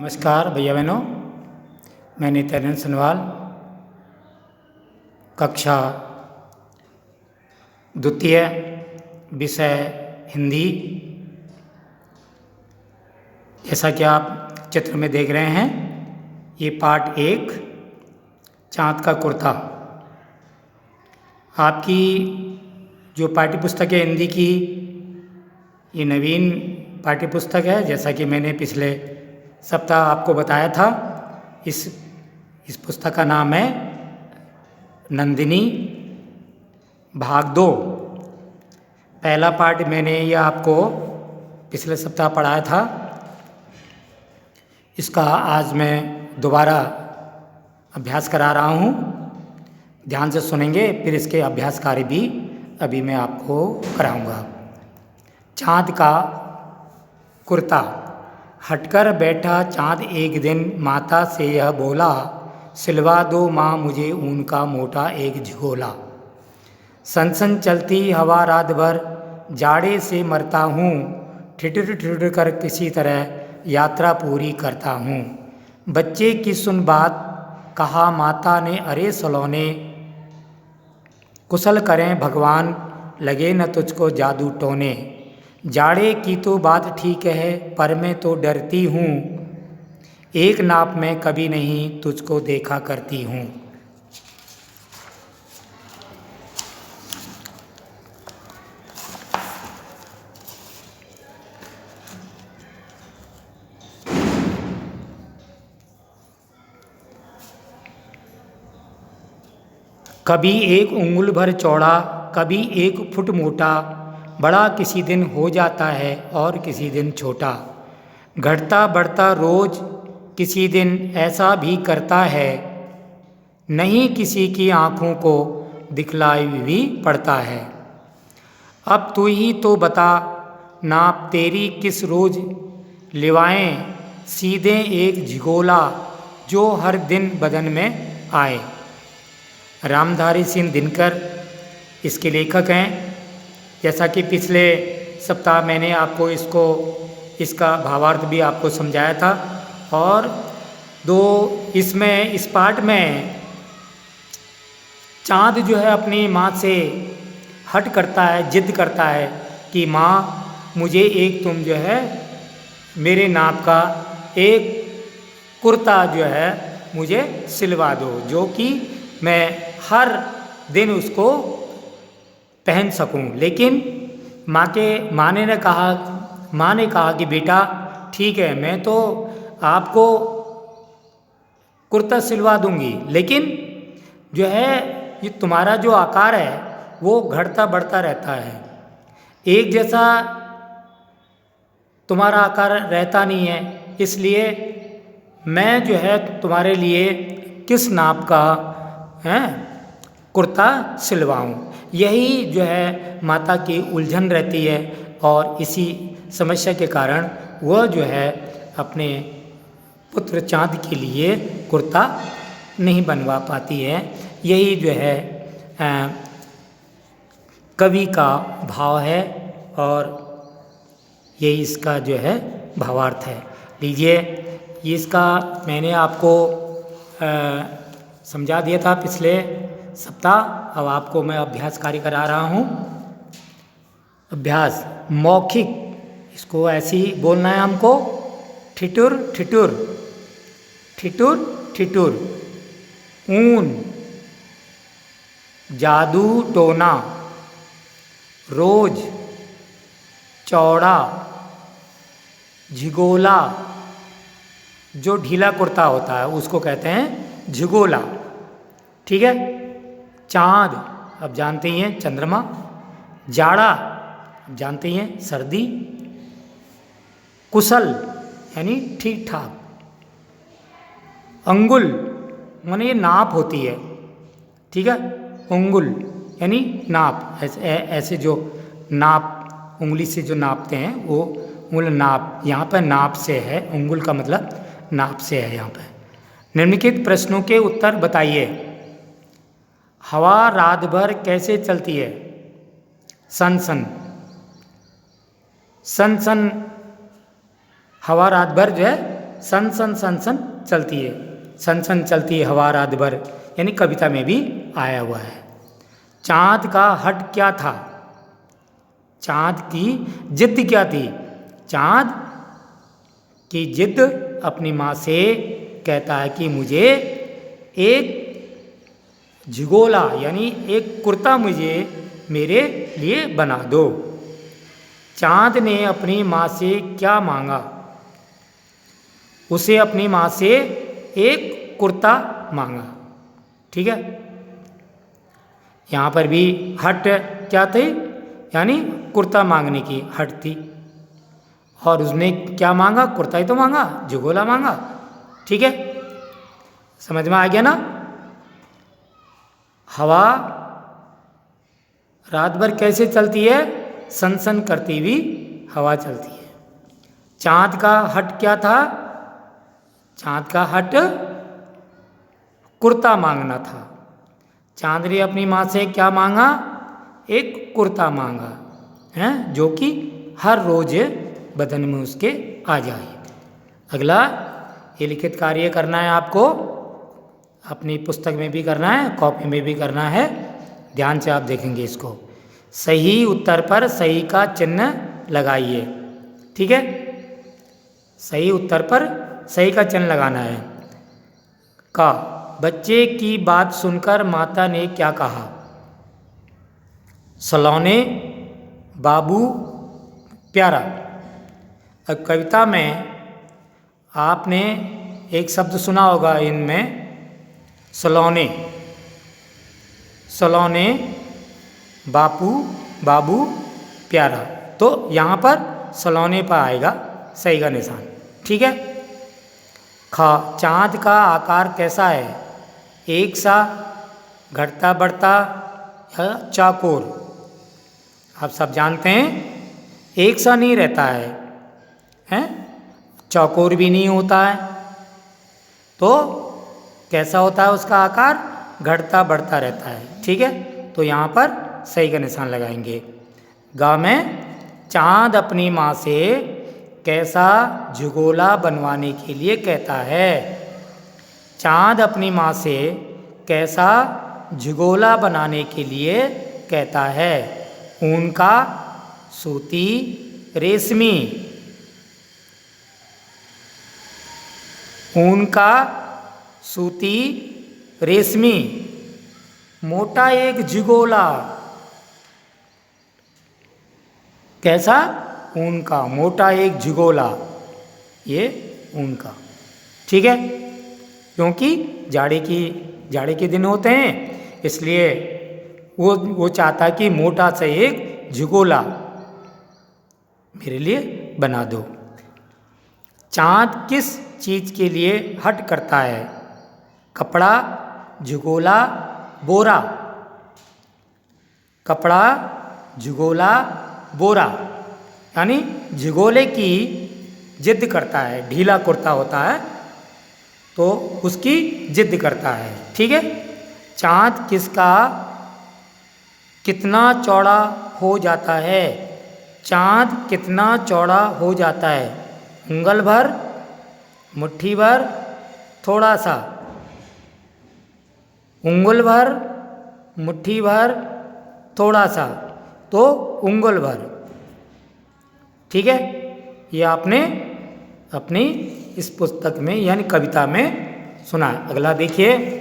नमस्कार भैया बहनों, मैं नित्यानंद सनवाल, कक्षा द्वितीय, विषय हिंदी। जैसा कि आप चित्र में देख रहे हैं, ये पाठ 1 चाँद का कुर्ता। आपकी जो पाठ्य पुस्तक है हिंदी की, ये नवीन पाठ्य पुस्तक है। जैसा कि मैंने पिछले सप्ताह आपको बताया था, इस पुस्तक का नाम है नंदिनी भाग 2। पहला पाठ मैंने ये आपको पिछले सप्ताह पढ़ाया था। इसका आज मैं दोबारा अभ्यास करा रहा हूँ। ध्यान से सुनेंगे, फिर इसके अभ्यास कार्य भी अभी मैं आपको कराऊंगा। चाँद का कुर्ता। हटकर बैठा चाँद एक दिन, माता से यह बोला, सिलवा दो माँ मुझे ऊन का मोटा एक झोला। सनसन चलती हवा रात भर, जाड़े से मरता हूँ, ठिठुर ठिठुर कर किसी तरह यात्रा पूरी करता हूँ। बच्चे की सुन बात, कहा माता ने, अरे सलोने, कुशल करें भगवान, लगे न तुझको जादू टोने। जाड़े की तो बात ठीक है, पर मैं तो डरती हूँ, एक नाप में कभी नहीं तुझको देखा करती हूँ। कभी 1 उंगल भर चौड़ा, कभी 1 फुट मोटा, बड़ा किसी दिन हो जाता है और किसी दिन छोटा। घटता बढ़ता रोज किसी दिन ऐसा भी करता है, नहीं किसी की आँखों को दिखलाई भी पड़ता है। अब तू ही तो बता, नाप तेरी किस रोज लिवाएं, सीधे एक झिगोला जो हर दिन बदन में आए। रामधारी सिंह दिनकर इसके लेखक हैं। जैसा कि पिछले सप्ताह मैंने आपको इसका भावार्थ भी आपको समझाया था। और इस पाठ में चाँद जो है अपनी माँ से हट करता है, जिद करता है कि माँ मुझे तुम जो है मेरे नाप का एक कुर्ता जो है मुझे सिलवा दो, जो कि मैं हर दिन उसको पहन सकूं। लेकिन माँ ने कहा कि बेटा ठीक है, मैं तो आपको कुर्ता सिलवा दूंगी, लेकिन जो है ये तुम्हारा जो आकार है वो घटता बढ़ता रहता है, एक जैसा तुम्हारा आकार रहता नहीं है। इसलिए मैं जो है तुम्हारे लिए किस नाप का कुर्ता सिलवाऊं, यही जो है माता की उलझन रहती है। और इसी समस्या के कारण वह जो है अपने पुत्र चाँद के लिए कुर्ता नहीं बनवा पाती है। यही जो है कवि का भाव है और यही इसका जो है भावार्थ है। लीजिए, इसका मैंने आपको समझा दिया था पिछले सप्ताह। अब आपको मैं अभ्यास कार्य करा रहा हूँ। अभ्यास मौखिक, इसको ऐसे ही बोलना है हमको। ठिठुर ठिठुर, ठिठुर ठिठुर, ऊन, जादू टोना, रोज, चौड़ा, झिगोला, जो ढीला कुर्ता होता है उसको कहते हैं झिगोला। ठीक है। चाँद, अब जानते ही हैं चंद्रमा। जाड़ा, अब जानते ही हैं सर्दी। कुशल यानी ठीक ठाक। अंगुल माने ये नाप होती है। ठीक है। अंगुल यानी नाप, ऐसे जो नाप उंगली से जो नापते हैं वो उंगल नाप, यहाँ पर नाप से है। अंगुल का मतलब नाप से है यहाँ पर। निम्नलिखित प्रश्नों के उत्तर बताइए। हवा रात भर कैसे चलती है? सन सन, सन सन, हवा रात भर जो है सन सन सन सन चलती है, सन सन चलती है हवा रात भर, यानी कविता में भी आया हुआ है। चाँद का हट क्या था, चाँद की जिद क्या थी। चाँद की जिद अपनी माँ से कहता है कि मुझे एक झिगोला यानी एक कुर्ता मुझे मेरे लिए बना दो। चाँद ने अपनी माँ से क्या मांगा, उसे अपनी माँ से एक कुर्ता मांगा। ठीक है, यहाँ पर भी हट क्या थी, यानी कुर्ता मांगने की हट थी, और उसने क्या मांगा, कुर्ता ही तो मांगा, झिगोला मांगा। ठीक है, समझ में आ गया ना। हवा रात भर कैसे चलती है, सन सन करती हुई हवा चलती है। चाँद का हट क्या था, चाँद का हट कुर्ता मांगना था। चाँद ने अपनी माँ से क्या मांगा, एक कुर्ता मांगा है, जो कि हर रोज बदन में उसके आ जाए। अगला ये लिखित कार्य करना है आपको, अपनी पुस्तक में भी करना है, कॉपी में भी करना है, ध्यान से आप देखेंगे इसको। सही उत्तर पर सही का चिन्ह लगाइए। ठीक है, सही उत्तर पर सही का चिन्ह लगाना है। का बच्चे की बात सुनकर माता ने क्या कहा, सलोने, बाबू, प्यारा। अब कविता में आपने एक शब्द सुना होगा इनमें, सलोने, सलोने, बापू, बाबू, प्यारा। तो यहाँ पर सलोने पर आएगा सही का निशान। ठीक है। खा चाँद का आकार कैसा है, एक सा, घटता बढ़ता या चाकोर। आप सब जानते हैं एक सा नहीं रहता है, हैं, चौकोर भी नहीं होता है, तो कैसा होता है उसका आकार, घटता बढ़ता रहता है। ठीक है, तो यहाँ पर सही का निशान लगाएंगे। गा में चाँद अपनी माँ से कैसा झिगोला बनवाने के लिए कहता है। चाँद अपनी माँ से कैसा झिगोला बनाने के लिए कहता है। ऊन का, सूती, रेशमी। ऊन का, सूती, रेशमी। मोटा एक झिगोला, कैसा, ऊन का, मोटा एक झिगोला, ये ऊन का। ठीक है, क्योंकि जाड़े के दिन होते हैं, इसलिए वो चाहता कि मोटा सा एक झिगोला मेरे लिए बना दो। चाँद किस चीज़ के लिए हट करता है, कपड़ा, झिगोला, बोरा। कपड़ा, झिगोला, बोरा, यानी झिगोले की जिद करता है। ढीला कुर्ता होता है तो उसकी जिद करता है। ठीक है, चाँद किसका कितना चौड़ा हो जाता है, चाँद कितना चौड़ा हो जाता है, उंगल भर, मुट्ठी भर, थोड़ा सा। उंगल भर, मुट्ठी भर, थोड़ा सा, तो उंगल भर। ठीक है, ये आपने अपनी इस पुस्तक में यानी कविता में सुना है। अगला देखिए,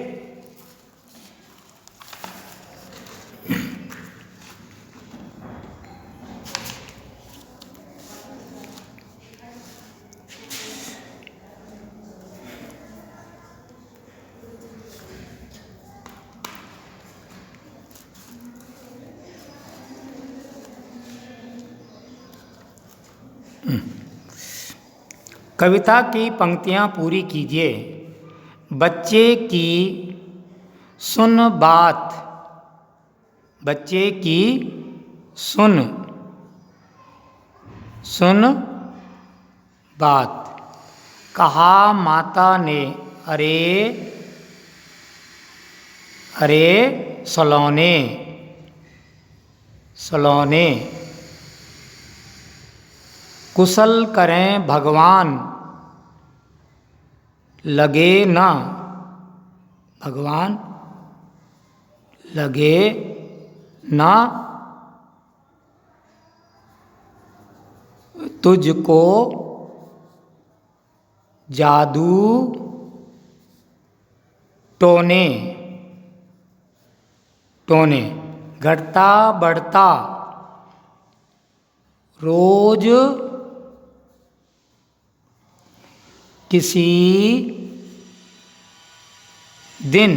कविता की पंक्तियाँ पूरी कीजिए। बच्चे की सुन बात, बच्चे की सुन बात। कहा माता ने, अरे अरे सलोने, सलोने। कुशल करें भगवान, लगे ना, भगवान लगे ना तुझको जादू टोने, टोने। घटता बढ़ता रोज किसी दिन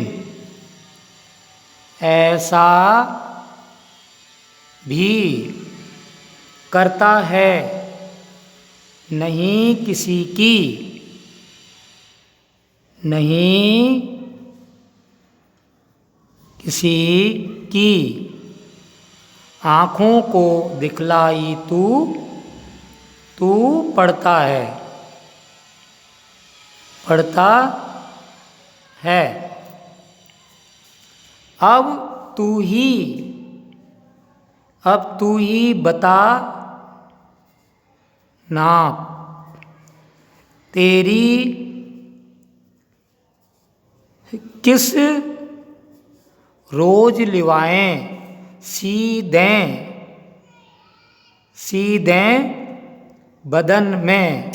ऐसा भी करता है नहीं किसी की, नहीं किसी की आँखों को दिखलाई तू, तू पढ़ता है, पढ़ता है। अब तू ही, अब तू ही बता ना तेरी किस रोज लिवाएं सी दें बदन में।